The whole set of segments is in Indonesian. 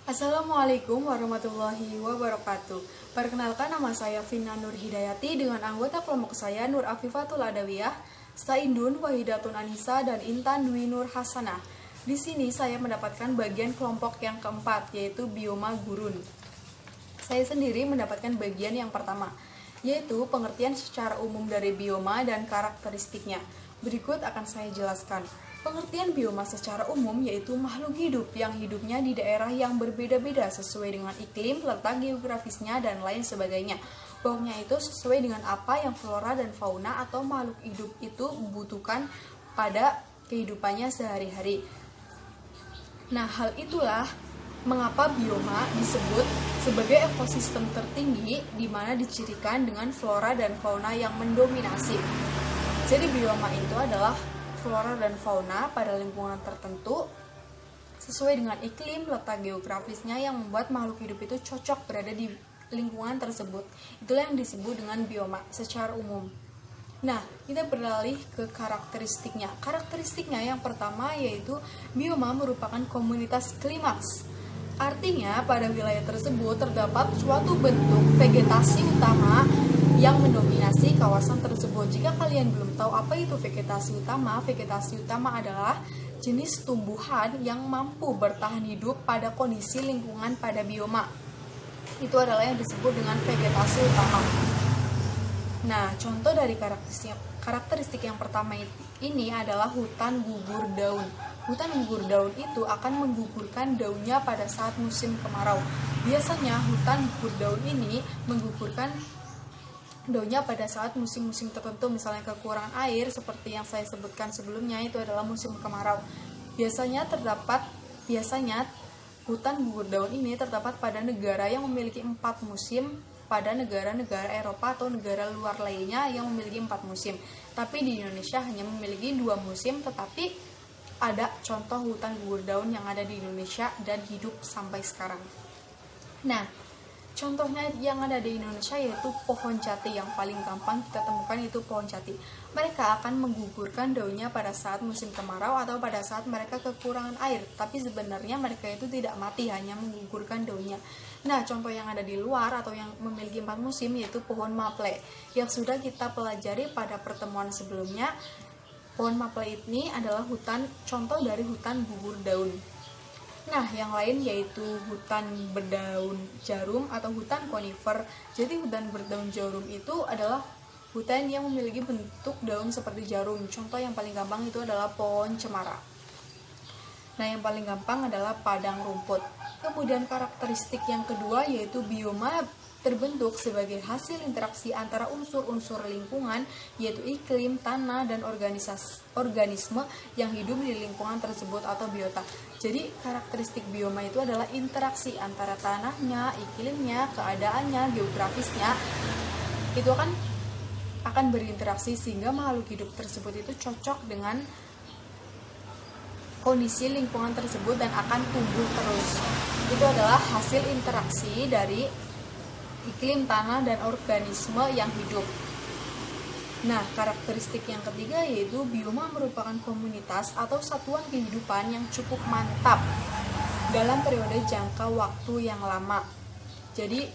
Assalamualaikum warahmatullahi wabarakatuh. Perkenalkan, nama saya Vina Nur Hidayati dengan anggota kelompok saya Nur Afifatul Adawiyah, Saindun Wahidatun Anissa, dan Intan Dwi Nur Hasanah. Di sini saya mendapatkan bagian kelompok yang keempat, yaitu bioma gurun. Saya sendiri mendapatkan bagian yang pertama, yaitu pengertian secara umum dari bioma dan karakteristiknya. Berikut akan saya jelaskan. Pengertian bioma secara umum yaitu makhluk hidup yang hidupnya di daerah yang berbeda-beda sesuai dengan iklim, letak geografisnya, dan lain sebagainya. Pokoknya itu sesuai dengan apa yang flora dan fauna atau makhluk hidup itu membutuhkan pada kehidupannya sehari-hari. Nah, hal itulah mengapa bioma disebut sebagai ekosistem tertinggi di mana dicirikan dengan flora dan fauna yang mendominasi. Jadi bioma itu adalah flora dan fauna pada lingkungan tertentu sesuai dengan iklim, letak geografisnya yang membuat makhluk hidup itu cocok berada di lingkungan tersebut. Itulah yang disebut dengan bioma secara umum. Nah, kita beralih ke karakteristiknya. Karakteristiknya yang pertama yaitu bioma merupakan komunitas klimaks. Artinya, pada wilayah tersebut terdapat suatu bentuk vegetasi utama yang mendominasi kawasan tersebut. Jika kalian belum tahu apa itu vegetasi utama adalah jenis tumbuhan yang mampu bertahan hidup pada kondisi lingkungan pada bioma. Itu adalah yang disebut dengan vegetasi utama. Nah, contoh dari karakteristik yang pertama ini adalah hutan gugur daun. Hutan gugur daun itu akan menggugurkan daunnya pada saat musim kemarau. Biasanya hutan gugur daun ini menggugurkan daunnya pada saat musim-musim tertentu, misalnya kekurangan air seperti yang saya sebutkan sebelumnya, itu adalah musim kemarau. Biasanya hutan gugur daun ini terdapat pada negara yang memiliki 4 musim, pada negara-negara Eropa atau negara luar lainnya yang memiliki 4 musim. Tapi di Indonesia hanya memiliki 2 musim, tetapi ada contoh hutan gugur daun yang ada di Indonesia dan hidup sampai sekarang. Nah, contohnya yang ada di Indonesia yaitu pohon jati. Yang paling gampang kita temukan itu pohon jati. Mereka akan menggugurkan daunnya pada saat musim kemarau atau pada saat mereka kekurangan air. Tapi sebenarnya mereka itu tidak mati, hanya menggugurkan daunnya. Nah, contoh yang ada di luar atau yang memiliki 4 musim yaitu pohon maple, yang sudah kita pelajari pada pertemuan sebelumnya. Pohon maple ini adalah contoh dari hutan gugur daun. Nah, yang lain yaitu hutan berdaun jarum atau hutan konifer. Jadi hutan berdaun jarum itu adalah hutan yang memiliki bentuk daun seperti jarum. Contoh yang paling gampang itu adalah pohon cemara. Nah, yang paling gampang adalah padang rumput. Kemudian karakteristik yang kedua yaitu bioma terbentuk sebagai hasil interaksi antara unsur-unsur lingkungan, yaitu iklim, tanah, dan organisme yang hidup di lingkungan tersebut atau biota. Jadi karakteristik bioma itu adalah interaksi antara tanahnya, iklimnya, keadaannya, geografisnya. Itu akan berinteraksi sehingga makhluk hidup tersebut itu cocok dengan kondisi lingkungan tersebut dan akan tumbuh terus. Itu adalah hasil interaksi dari iklim, tanah, dan organisme yang hidup. Nah, karakteristik yang ketiga yaitu bioma merupakan komunitas atau satuan kehidupan yang cukup mantap dalam periode jangka waktu yang lama. Jadi,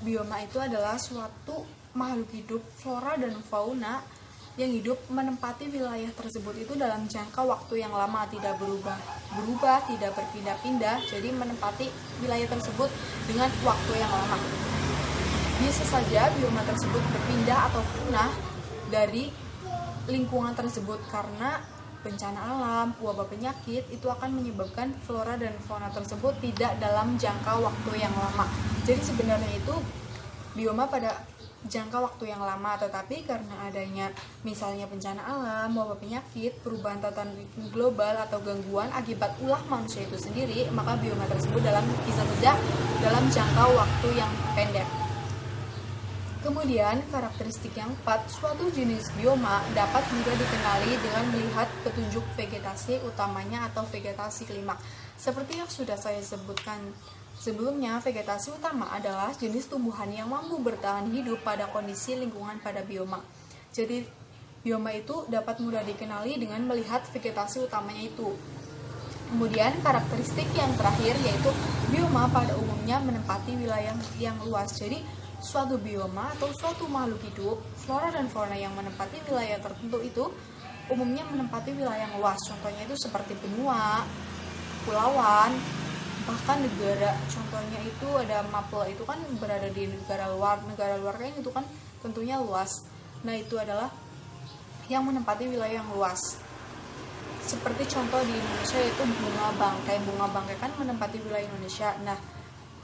bioma itu adalah suatu makhluk hidup, flora dan fauna yang hidup menempati wilayah tersebut itu dalam jangka waktu yang lama, tidak berubah, tidak berpindah-pindah, jadi menempati wilayah tersebut dengan waktu yang lama. Bisa saja bioma tersebut berpindah atau punah dari lingkungan tersebut karena bencana alam, wabah penyakit itu akan menyebabkan flora dan fauna tersebut tidak dalam jangka waktu yang lama. Jadi sebenarnya itu bioma pada jangka waktu yang lama, tetapi karena adanya misalnya bencana alam, wabah penyakit, perubahan tatanan global atau gangguan akibat ulah manusia itu sendiri, maka bioma tersebut bisa saja dalam jangka waktu yang pendek. Kemudian, karakteristik yang 4, suatu jenis bioma dapat juga dikenali dengan melihat petunjuk vegetasi utamanya atau vegetasi klimaks. Seperti yang sudah saya sebutkan sebelumnya, vegetasi utama adalah jenis tumbuhan yang mampu bertahan hidup pada kondisi lingkungan pada bioma. Jadi, bioma itu dapat mudah dikenali dengan melihat vegetasi utamanya itu. Kemudian karakteristik yang terakhir yaitu bioma pada umumnya menempati wilayah yang luas. Jadi suatu bioma atau suatu makhluk hidup, flora dan fauna yang menempati wilayah tertentu itu umumnya menempati wilayah yang luas. Contohnya itu seperti benua, kepulauan, bahkan negara. Contohnya itu ada mapel, itu kan berada di negara luar kan itu kan tentunya luas. Nah, itu adalah yang menempati wilayah yang luas. Seperti contoh di Indonesia yaitu bunga bangkai. Bunga bangkai kan menempati wilayah Indonesia. Nah,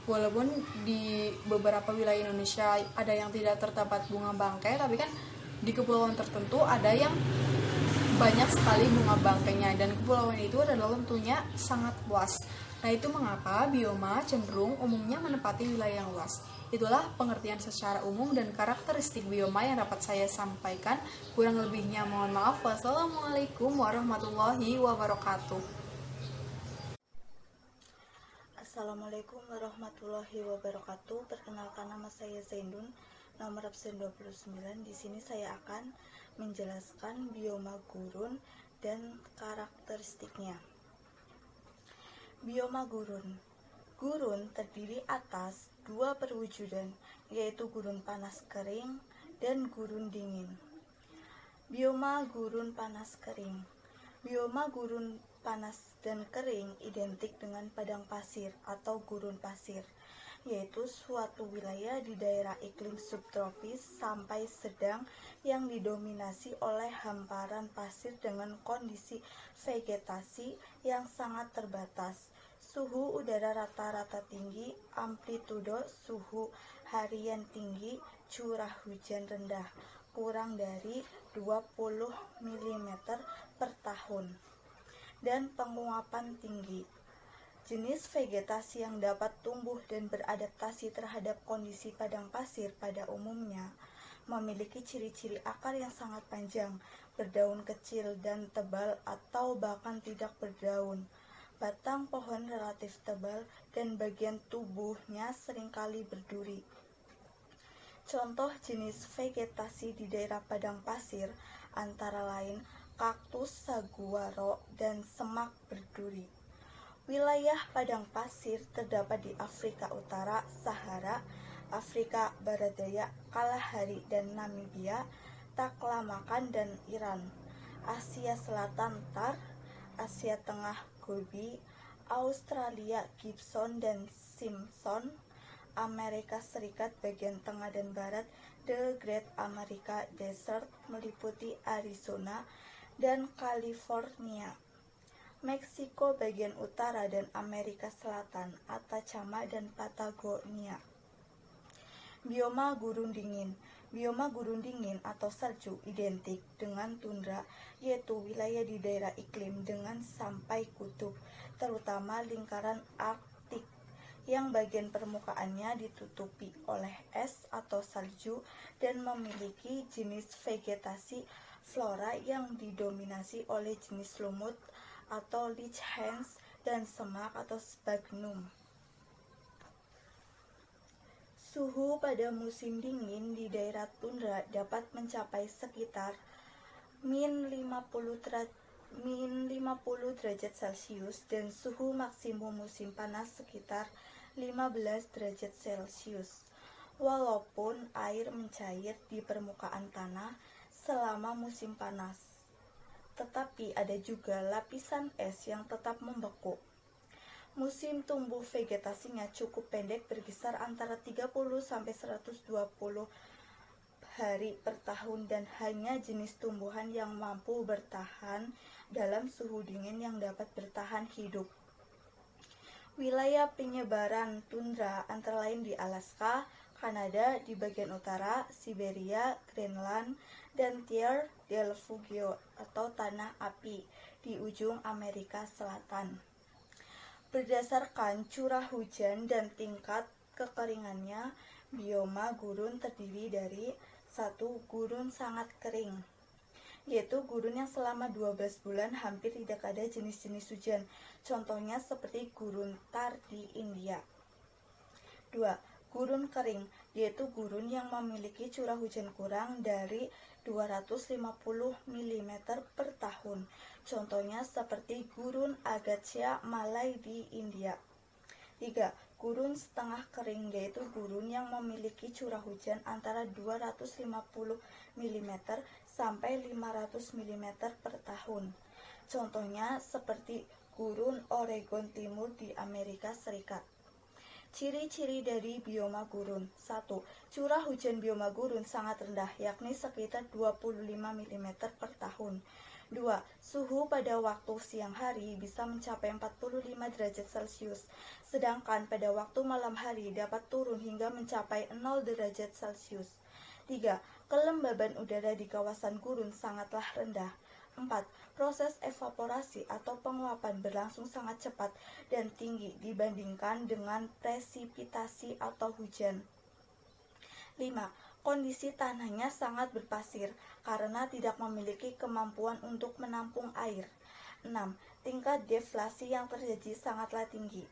walaupun di beberapa wilayah Indonesia ada yang tidak terdapat bunga bangkai, tapi kan di kepulauan tertentu ada yang banyak sekali bunga bangkainya, dan kepulauan itu adalah tentunya sangat luas. Nah, itu mengapa bioma cenderung umumnya menempati wilayah yang luas. Itulah pengertian secara umum dan karakteristik bioma yang dapat saya sampaikan. Kurang lebihnya mohon maaf. Wassalamualaikum warahmatullahi wabarakatuh. Assalamualaikum warahmatullahi wabarakatuh. Perkenalkan, nama saya Zaindun, nomor absen 29. Di sini saya akan menjelaskan bioma gurun dan karakteristiknya. Bioma gurun. Gurun terdiri atas dua perwujudan, yaitu gurun panas kering dan gurun dingin. Bioma gurun panas kering. Bioma gurun panas dan kering identik dengan padang pasir atau gurun pasir, yaitu suatu wilayah di daerah iklim subtropis sampai sedang yang didominasi oleh hamparan pasir dengan kondisi vegetasi yang sangat terbatas, suhu udara rata-rata tinggi, amplitudo suhu harian tinggi, curah hujan rendah, kurang dari 20 mm per tahun, dan penguapan tinggi. Jenis vegetasi yang dapat tumbuh dan beradaptasi terhadap kondisi padang pasir pada umumnya memiliki ciri-ciri akar yang sangat panjang, berdaun kecil dan tebal atau bahkan tidak berdaun. Batang pohon relatif tebal dan bagian tubuhnya seringkali berduri. Contoh jenis vegetasi di daerah padang pasir antara lain kaktus saguaro dan semak berduri. Wilayah padang pasir terdapat di Afrika Utara, Sahara, Afrika Barat Daya, Kalahari dan Namibia, Taklamakan dan Iran, Asia Selatan Thar, Asia Tengah Gobi, Australia Gibson dan Simpson, Amerika Serikat bagian tengah dan barat, The Great America Desert meliputi Arizona dan California, Meksiko bagian utara dan Amerika Selatan, Atacama dan Patagonia. Bioma gurun dingin. Bioma gurun dingin atau salju identik dengan tundra, yaitu wilayah di daerah iklim dengan sampai kutub, terutama lingkaran Arktik, yang bagian permukaannya ditutupi oleh es atau salju dan memiliki jenis vegetasi flora yang didominasi oleh jenis lumut atau lichens dan semak atau sphagnum. Suhu pada musim dingin di daerah tundra dapat mencapai sekitar min 50 derajat Celcius dan suhu maksimum musim panas sekitar 15 derajat Celcius. Walaupun air mencair di permukaan tanah selama musim panas, tetapi ada juga lapisan es yang tetap membeku. Musim tumbuh vegetasinya cukup pendek, berkisar antara 30-120 hari per tahun, dan hanya jenis tumbuhan yang mampu bertahan dalam suhu dingin yang dapat bertahan hidup. Wilayah penyebaran tundra antara lain di Alaska, Kanada di bagian utara, Siberia, Greenland, dan Tierra del Fuego atau Tanah Api di ujung Amerika Selatan. Berdasarkan curah hujan dan tingkat kekeringannya, bioma gurun terdiri dari 1. Gurun sangat kering, yaitu gurun yang selama 12 bulan hampir tidak ada jenis-jenis hujan, contohnya seperti gurun Thar di India. 2. Gurun kering. yaitu gurun yang memiliki curah hujan kurang dari 250 mm per tahun. Contohnya seperti gurun Agastya Malai di India. 3. Gurun setengah kering, yaitu gurun yang memiliki curah hujan antara 250 mm sampai 500 mm per tahun. Contohnya seperti gurun Oregon Timur di Amerika Serikat. Ciri-ciri dari bioma gurun. 1. Curah hujan bioma gurun sangat rendah, yakni sekitar 25 mm per tahun. 2. Suhu pada waktu siang hari bisa mencapai 45 derajat Celcius, sedangkan pada waktu malam hari dapat turun hingga mencapai 0 derajat Celcius. 3. Kelembaban udara di kawasan gurun sangatlah rendah. 4. Proses evaporasi atau penguapan berlangsung sangat cepat dan tinggi dibandingkan dengan presipitasi atau hujan. 5. Kondisi tanahnya sangat berpasir karena tidak memiliki kemampuan untuk menampung air. 6. Tingkat deflasi yang terjadi sangatlah tinggi.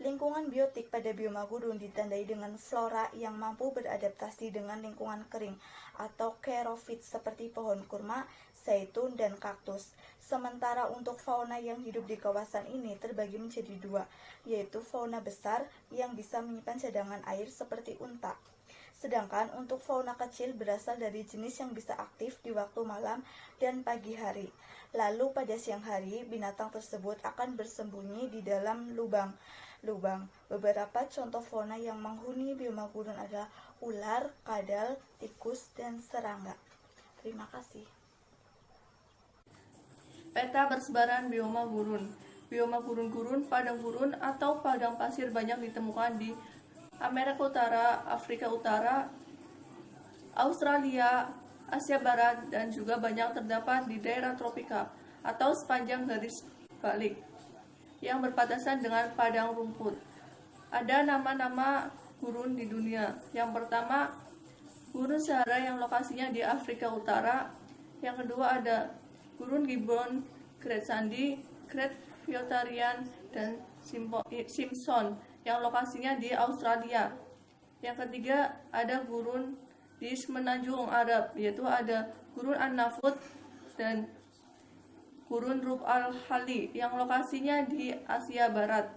Lingkungan biotik pada bioma gurun ditandai dengan flora yang mampu beradaptasi dengan lingkungan kering atau xerophyt seperti pohon kurma, zaitun, dan kaktus. Sementara untuk fauna yang hidup di kawasan ini terbagi menjadi dua, yaitu fauna besar yang bisa menyimpan cadangan air seperti unta. Sedangkan untuk fauna kecil berasal dari jenis yang bisa aktif di waktu malam dan pagi hari. Lalu pada siang hari, binatang tersebut akan bersembunyi di dalam lubang. Beberapa contoh fauna yang menghuni bioma gurun adalah ular, kadal, tikus, dan serangga. Terima kasih. Peta persebaran bioma gurun. Bioma gurun-gurun, padang gurun, atau padang pasir banyak ditemukan di Amerika Utara, Afrika Utara, Australia, Asia Barat, dan juga banyak terdapat di daerah tropika atau sepanjang garis balik yang berbatasan dengan padang rumput. Ada nama-nama gurun di dunia. Yang pertama, Gurun Sahara yang lokasinya di Afrika Utara. Yang kedua ada Gurun Gibbon, Great Sandy, Great Pyotarian, dan Simpson yang lokasinya di Australia. Yang ketiga ada gurun di Semenanjung Arab, yaitu ada Gurun An-Nafud dan Gurun Rub al-Khali yang lokasinya di Asia Barat.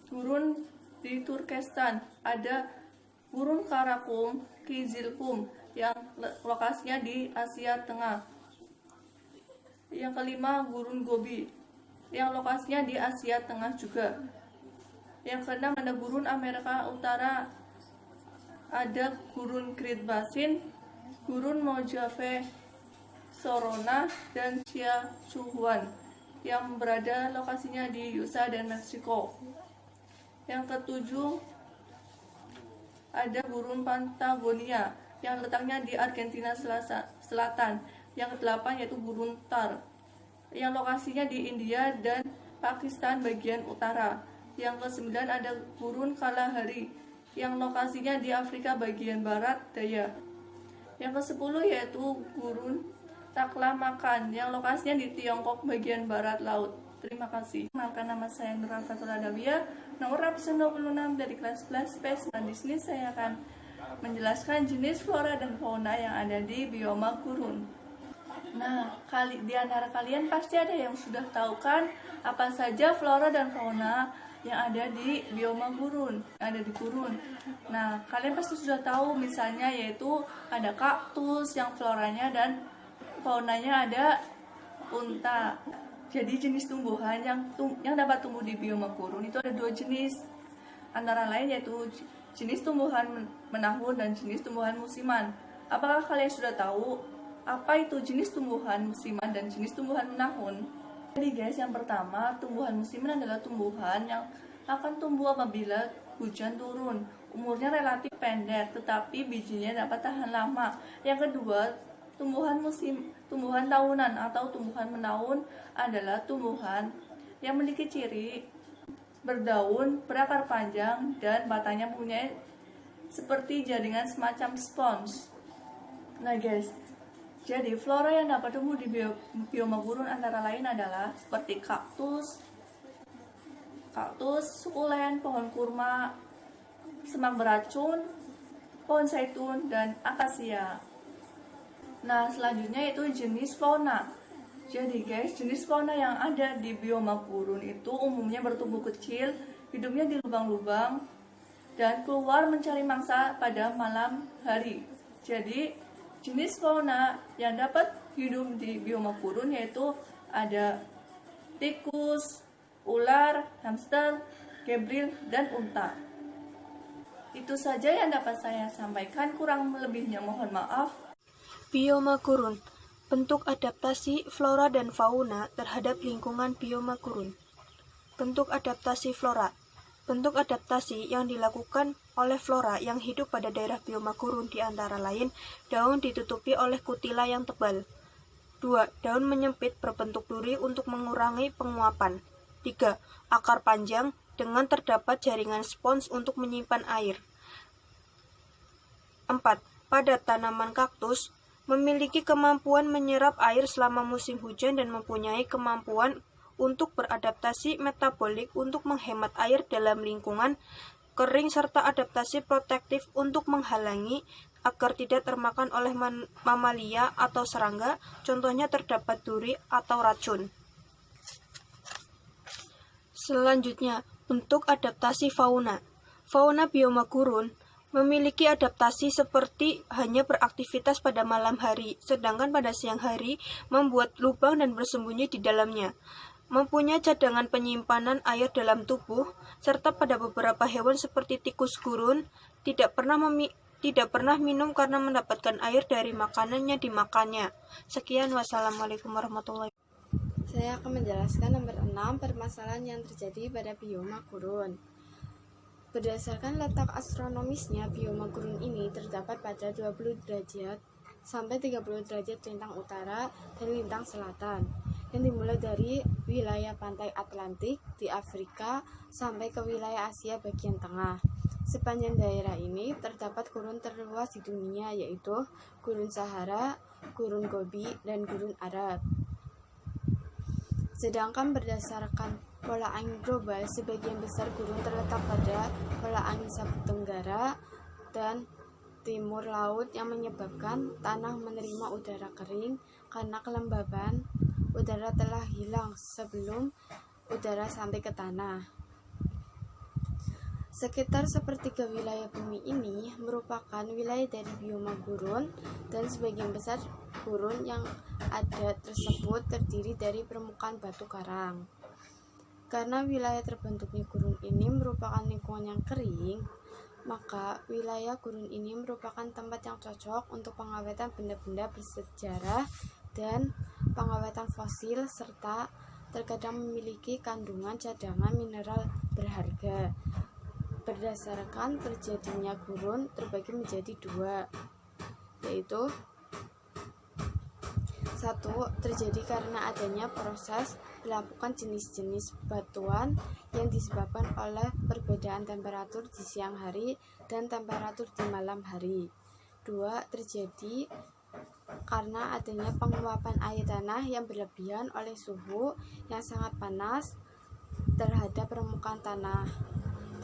Gurun di Turkestan ada Gurun Karakum Kizilkum yang lokasinya di Asia Tengah. Yang kelima Gurun Gobi yang lokasinya di Asia Tengah juga. Yang keenam ada Gurun Amerika Utara, ada Gurun Great Basin, Gurun Mojave, Sorona, dan Siachuan yang berada lokasinya di USA dan Meksiko. Yang ketujuh ada Gurun Patagonia yang letaknya di Argentina Selatan. Yang kedelapan yaitu Gurun Thar yang lokasinya di India dan Pakistan bagian utara. Yang kesembilan ada Gurun Kalahari yang lokasinya di Afrika bagian barat daya. Yang kesepuluh yaitu Gurun Taklamakan yang lokasinya di Tiongkok bagian barat laut. Terima kasih. Kenalkan, nama saya Nur Afifatul Adawiyah, nomor absen 26 dari kelas 11 PS. Dan di sini saya akan menjelaskan jenis flora dan fauna yang ada di bioma gurun. Nah, di antara kalian pasti ada yang sudah tahu kan apa saja flora dan fauna yang ada di bioma gurun, yang ada di gurun. Nah, kalian pasti sudah tahu misalnya yaitu ada kaktus yang floranya dan faunanya ada unta. Jadi jenis tumbuhan yang dapat tumbuh di bioma gurun itu ada dua jenis. Antara lain yaitu jenis tumbuhan menahun dan jenis tumbuhan musiman. Apakah kalian sudah tahu apa itu jenis tumbuhan musiman dan jenis tumbuhan menahun? Jadi guys, yang pertama, tumbuhan musiman adalah tumbuhan yang akan tumbuh apabila hujan turun. Umurnya relatif pendek, tetapi bijinya dapat tahan lama. Yang kedua, tumbuhan tahunan atau tumbuhan menahun adalah tumbuhan yang memiliki ciri berdaun, berakar panjang, dan batangnya punya seperti jaringan semacam spons. Nah guys, jadi flora yang dapat tumbuh di bioma gurun antara lain adalah seperti kaktus, sukulen, pohon kurma, semak beracun, pohon zaitun, dan akasia. Nah, selanjutnya itu jenis fauna. Jadi guys, jenis fauna yang ada di bioma gurun itu umumnya bertubuh kecil, hidupnya di lubang-lubang, dan keluar mencari mangsa pada malam hari. Jadi, jenis fauna yang dapat hidup di bioma gurun yaitu ada tikus, ular, hamster, gebril, dan unta. Itu saja yang dapat saya sampaikan, kurang lebihnya mohon maaf. Bioma gurun, bentuk adaptasi flora dan fauna terhadap lingkungan bioma gurun. Bentuk adaptasi flora, bentuk adaptasi yang dilakukan oleh flora yang hidup pada daerah bioma gurun di antara lain, daun ditutupi oleh kutila yang tebal. 2. Daun menyempit berbentuk duri untuk mengurangi penguapan. 3. Akar panjang dengan terdapat jaringan spons untuk menyimpan air. 4. Pada tanaman kaktus, memiliki kemampuan menyerap air selama musim hujan dan mempunyai kemampuan untuk beradaptasi metabolik untuk menghemat air dalam lingkungan kering serta adaptasi protektif untuk menghalangi agar tidak termakan oleh mamalia atau serangga, contohnya terdapat duri atau racun. Selanjutnya, bentuk adaptasi fauna. Fauna bioma gurun memiliki adaptasi seperti hanya beraktivitas pada malam hari, sedangkan pada siang hari membuat lubang dan bersembunyi di dalamnya. Mempunyai cadangan penyimpanan air dalam tubuh, serta pada beberapa hewan seperti tikus gurun tidak pernah minum karena mendapatkan air dari makanannya dimakannya. Sekian, wassalamualaikum warahmatullahi wabarakatuh. Saya akan menjelaskan nomor 6 permasalahan yang terjadi pada bioma gurun. Berdasarkan letak astronomisnya, bioma gurun ini terdapat pada 20 derajat sampai 30 derajat lintang utara dan lintang selatan, yang dimulai dari wilayah pantai Atlantik di Afrika sampai ke wilayah Asia bagian tengah. Sepanjang daerah ini terdapat gurun terluas di dunia, yaitu Gurun Sahara, Gurun Gobi, dan Gurun Arab. Sedangkan berdasarkan pola angin global, sebagian besar gurun terletak pada pola angin Sabuk Tenggara dan timur laut yang menyebabkan tanah menerima udara kering karena kelembaban udara telah hilang sebelum udara sampai ke tanah. Sekitar sepertiga wilayah bumi ini merupakan wilayah dari bioma gurun, dan sebagian besar gurun yang ada tersebut terdiri dari permukaan batu karang. Karena wilayah terbentuknya gurun ini merupakan lingkungan yang kering, maka wilayah gurun ini merupakan tempat yang cocok untuk pengawetan benda-benda bersejarah dan pengawetan fosil, serta terkadang memiliki kandungan cadangan mineral berharga. Berdasarkan terjadinya gurun terbagi menjadi 2, yaitu 1. Terjadi karena adanya proses pelapukan jenis-jenis batuan yang disebabkan oleh perbedaan temperatur di siang hari dan temperatur di malam hari. 2. Terjadi karena adanya penguapan air tanah yang berlebihan oleh suhu yang sangat panas terhadap permukaan tanah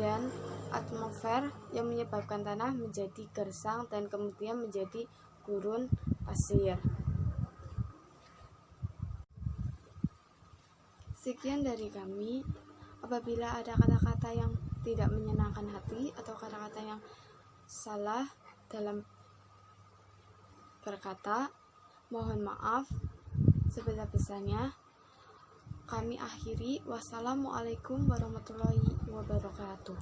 dan atmosfer yang menyebabkan tanah menjadi gersang dan kemudian menjadi gurun pasir. Sekian dari kami. Apabila ada kata-kata yang tidak menyenangkan hati atau kata-kata yang salah dalam berkata, mohon maaf sebesar-besarnya. Kami akhiri. Wassalamualaikum warahmatullahi wabarakatuh.